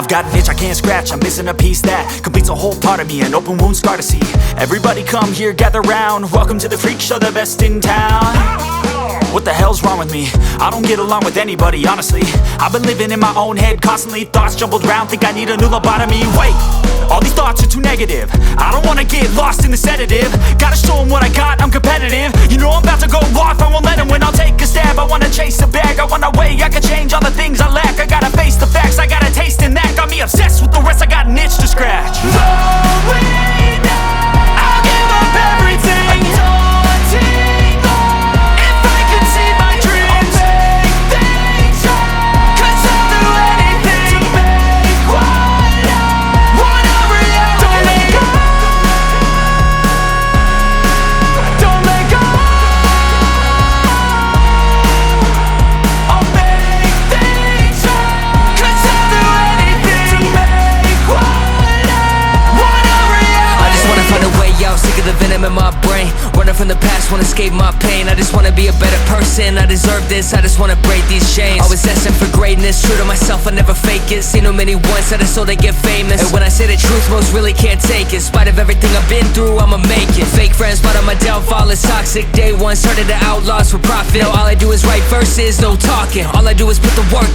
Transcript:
I've got an itch I can't scratch, I'm missing a piece that completes a whole part of me, an open wound scar to see. Everybody come here, gather round, welcome to the freak show, the best in town. What the hell's wrong with me? I don't get along with anybody, honestly. I've been living in my own head constantly, thoughts jumbled round, think I need a new lobotomy. Wait, all these thoughts are too negative, I don't wanna get lost in the sedative. Gotta show them what I got, I'm competitive. You know I'm about to go off, I won't let them win. I'll take a stab, I wanna chase a bag, I wanna weigh, I can change all the things I lack. I gotta face the facts, I got a taste in that. Got me obsessed with the rest, I got an itch to scratch. Slowing down, I'll give up everything. Daunting all, if I could see my dreams, I'll make things right. 'Cause I'll do anything to make what I want a reality. Don't let go, don't let go. I'll make things right. 'Cause I'll do anything to make what I want a reality. I just wanna find a way out, sick of the venom in my brain. Running from the past, wanna escape my pain. I just wanna be a better person, I deserve this, I just wanna break these chains. Always asking for greatness, true to myself, I never fake it. Seen too many once, I just so they get famous. And when I say the truth, most really can't take it. In spite of everything I've been through, I'ma make it. Fake friends, but on my downfall is toxic. Day one, started to outlaws for profit. Now all I do is write verses, no talking. All I do is put the work